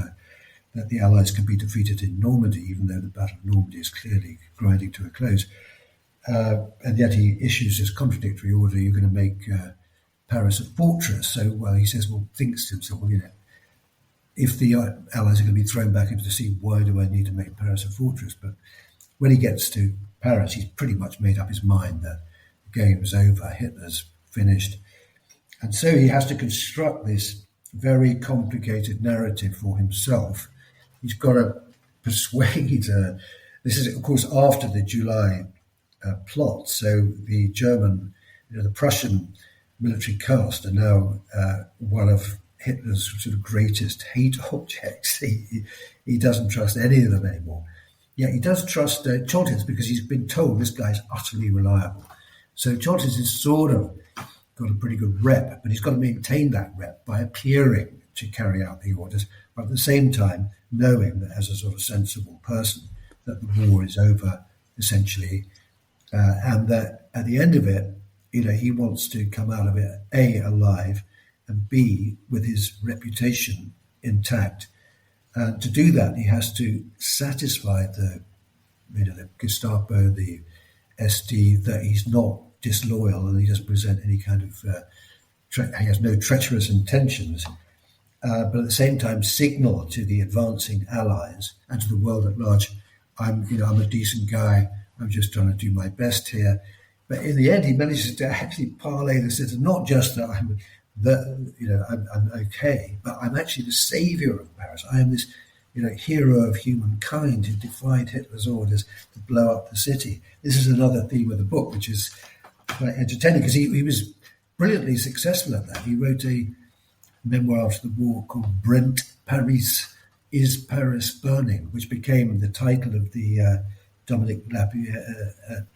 the Allies can be defeated in Normandy, even though the Battle of Normandy is clearly grinding to a close. And yet he issues this contradictory order: you're going to make Paris a fortress. So, he says, thinks to himself, if the Allies are going to be thrown back into the sea, why do I need to make Paris a fortress? But when he gets to Paris, he's pretty much made up his mind that the game's over, Hitler's finished. And so he has to construct this very complicated narrative for himself. He's got to persuade, this is, of course, after the July plot. So the German, the Prussian military caste are now one of Hitler's sort of greatest hate objects. He doesn't trust any of them anymore. Yeah, he does trust Choltitz, because he's been told this guy's utterly reliable. So Choltitz is sort of got a pretty good rep, but he's got to maintain that rep by appearing to carry out the orders, but at the same time knowing that, as a sort of sensible person, that the war is over, essentially, and that at the end of it, he wants to come out of it, A, alive, and B, with his reputation intact. And to do that, he has to satisfy the Gestapo, the SD, that he's not disloyal and he doesn't present any kind of, he has no treacherous intentions, but at the same time signal to the advancing Allies and to the world at large, I'm a decent guy, I'm just trying to do my best here. But in the end, he manages to actually parlay this into not just that I'm okay, but I'm actually the savior of Paris. I am this, hero of humankind who defied Hitler's orders to blow up the city. This is another theme of the book, which is quite entertaining, because he was brilliantly successful at that. He wrote a memoir after the war called Brent, Paris, Is Paris Burning?, which became the title of the Dominic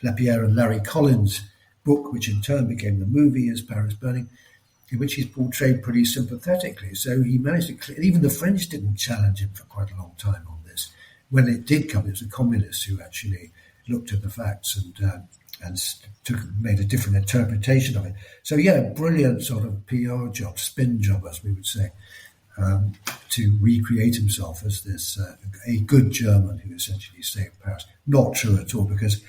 Lapierre and Larry Collins book, which in turn became the movie Is Paris Burning? in which he's portrayed pretty sympathetically. So he managed to even the French didn't challenge him for quite a long time on this. When it did come, it was the communists who actually looked at the facts and made a different interpretation of it. So brilliant sort of PR job, spin job, as we would say, to recreate himself as this a good German who essentially saved Paris. Not true at all, because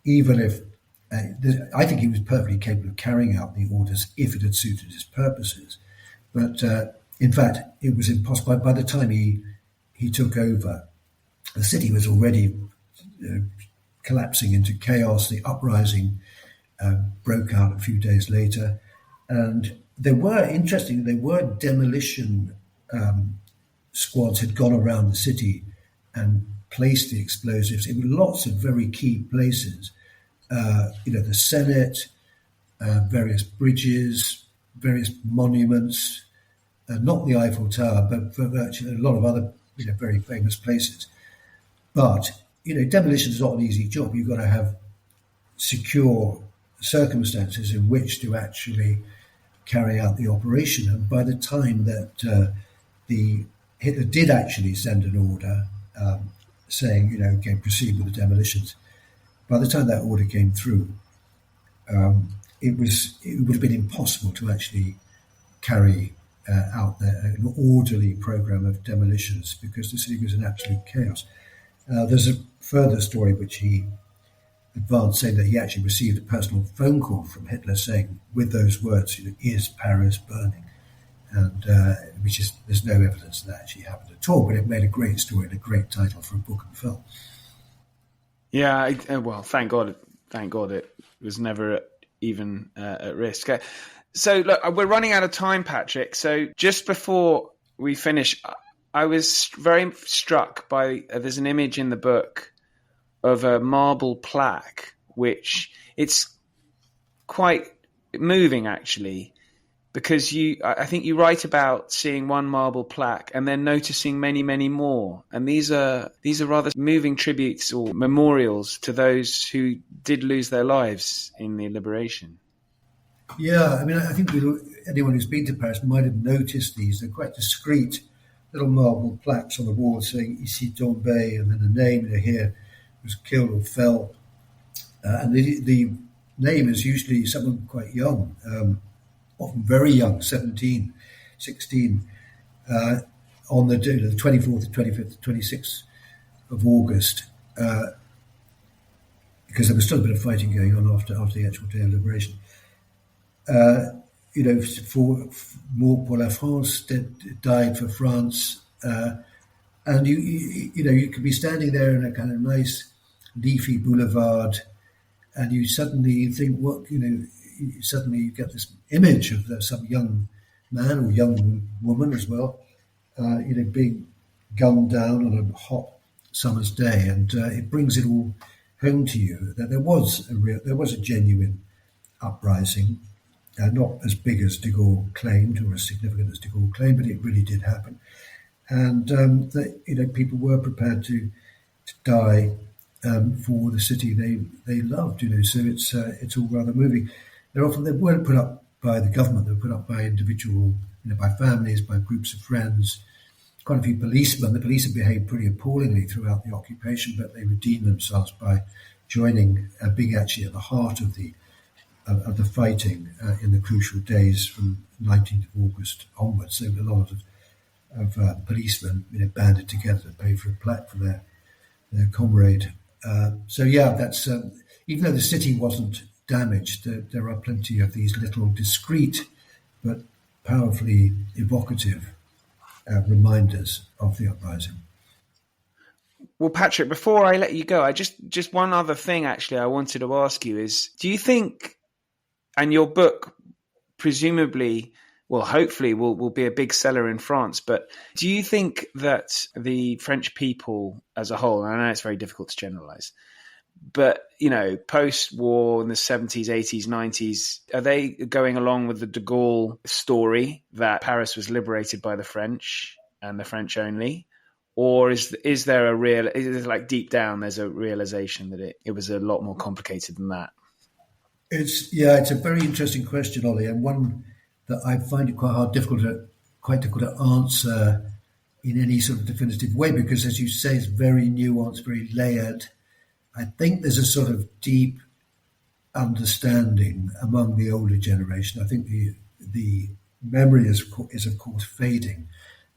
even if I think he was perfectly capable of carrying out the orders if it had suited his purposes. But in fact, it was impossible. By the time he took over, the city was already collapsing into chaos. The uprising broke out a few days later. And there were demolition squads had gone around the city and placed the explosives in lots of very key places. The Senate, various bridges, various monuments, not the Eiffel Tower, but for virtually a lot of other, very famous places. But, demolition is not an easy job. You've got to have secure circumstances in which to actually carry out the operation. And by the time that Hitler did actually send an order saying, okay, proceed with the demolitions, by the time that order came through, it would have been impossible to actually carry out an orderly program of demolitions because the city was in absolute chaos. There's a further story which he advanced, saying that he actually received a personal phone call from Hitler saying, with those words, "Is Paris burning?" And there's no evidence that actually happened at all, but it made a great story and a great title for a book and film. Yeah, well, thank God it was never even at risk. So, look, we're running out of time, Patrick. So, just before we finish, I was very struck by there's an image in the book of a marble plaque, which it's quite moving actually, because I think you write about seeing one marble plaque and then noticing many, many more. And these are rather moving tributes or memorials to those who did lose their lives in the liberation. Yeah, I mean, I think anyone who's been to Paris might have noticed these. They're quite discreet little marble plaques on the wall saying "Ici tombé," and then the name here was killed or fell. And the name is usually someone quite young, often very young, 17, 16, on the 24th, 25th, 26th of August, because there was still a bit of fighting going on after the actual day of liberation. Pour la France, died for France. And you could be standing there in a kind of nice leafy boulevard, and you suddenly think, suddenly you get this image of some young man or young woman as well, being gunned down on a hot summer's day, and it brings it all home to you that there was a genuine uprising, not as big as de Gaulle claimed or as significant as de Gaulle claimed, but it really did happen. And that people were prepared to die for the city they loved. So it's all rather moving. They weren't put up by the government; they were put up by individual, by families, by groups of friends. Quite a few policemen. The police had behaved pretty appallingly throughout the occupation, but they redeemed themselves by joining, being actually at the heart of the fighting in the crucial days from 19th of August onwards. So a lot of policemen banded together to pay for a plaque for their comrade. That's even though the city wasn't damaged, there are plenty of these little discreet but powerfully evocative reminders of the uprising. Well, Patrick, before I let you go, I just one other thing actually I wanted to ask you is, do you think, and your book presumably, well, hopefully will be a big seller in France, but do you think that the French people as a whole, and I know it's very difficult to generalize, but, post-war in the 70s, 80s, 90s, are they going along with the de Gaulle story that Paris was liberated by the French and the French only? Or is there like deep down there's a realization that it was a lot more complicated than that? It's a very interesting question, Ollie, and one that I find it quite difficult to answer in any sort of definitive way, because, as you say, it's very nuanced, very layered. I think there's a sort of deep understanding among the older generation. I think the memory is of course fading,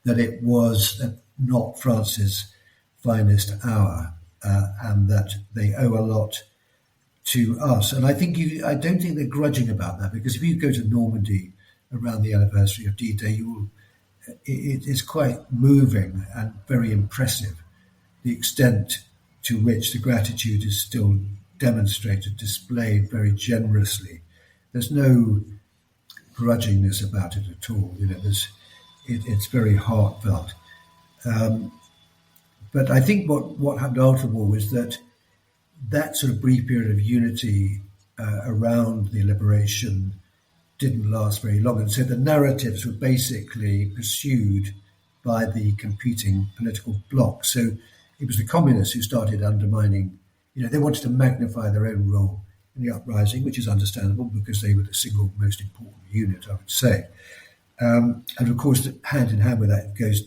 that it was not France's finest hour, and that they owe a lot to us. And I don't think they're grudging about that, because if you go to Normandy around the anniversary of D-Day, it's quite moving and very impressive, the extent to which the gratitude is still demonstrated, displayed very generously. There's no grudgingness about it at all. It's very heartfelt. But I think what happened after the war was that sort of brief period of unity around the liberation didn't last very long. And so the narratives were basically pursued by the competing political blocs. So it was the communists who started undermining, they wanted to magnify their own role in the uprising, which is understandable because they were the single most important unit, I would say. And of course, hand in hand with that goes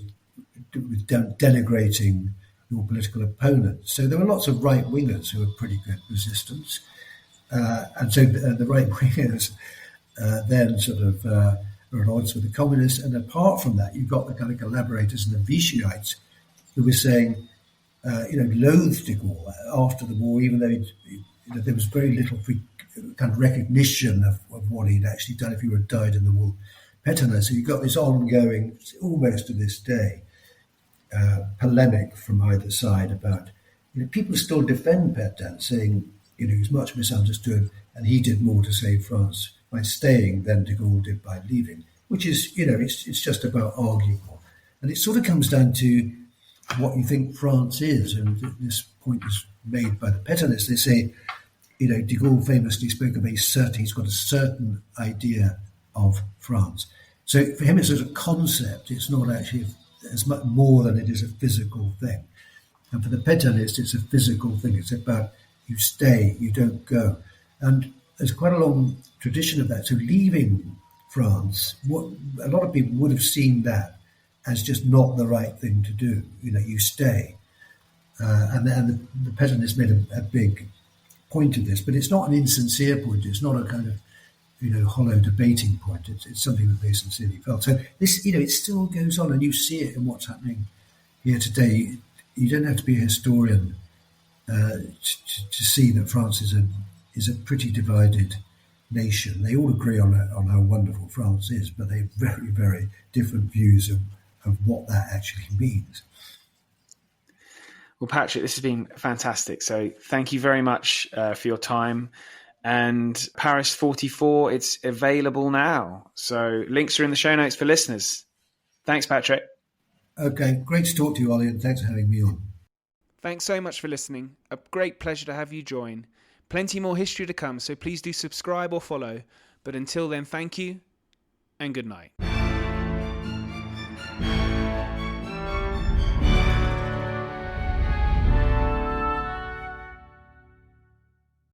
with denigrating your political opponents. So there were lots of right-wingers who were pretty good resistance. And so the right-wingers then sort of were at odds with the communists. And apart from that, you've got the kind of collaborators and the Vichyites who were saying, loathed de Gaulle after the war, even though there was very little kind of recognition of what he'd actually done if he had died in the war. Pétain. So you've got this ongoing, almost to this day, polemic from either side about, people still defend Pétain, saying, he was much misunderstood and he did more to save France by staying than de Gaulle did by leaving, which is, it's just about arguable. And it sort of comes down to what you think France is. And this point was made by the Pétainists. They say, de Gaulle famously spoke of he's got a certain idea of France. So for him, it's a concept. It's not actually as much more than it is a physical thing. And for the Pétainists, it's a physical thing. It's about you stay, you don't go. And there's quite a long tradition of that. So leaving France, a lot of people would have seen that as just not the right thing to do. You stay. And the Pétainists made a big point of this, but it's not an insincere point. It's not a kind of, hollow debating point. It's something that they sincerely felt. So this, it still goes on, and you see it in what's happening here today. You don't have to be a historian to see that France is a pretty divided nation. They all agree on how wonderful France is, but they have very, very different views of what that actually means. Well, Patrick, this has been fantastic. So thank you very much for your time. And Paris 44, it's available now. So links are in the show notes for listeners. Thanks, Patrick. Okay, great to talk to you, Ollie, and thanks for having me on. Thanks so much for listening. A great pleasure to have you join. Plenty more history to come, so please do subscribe or follow. But until then, thank you and good night.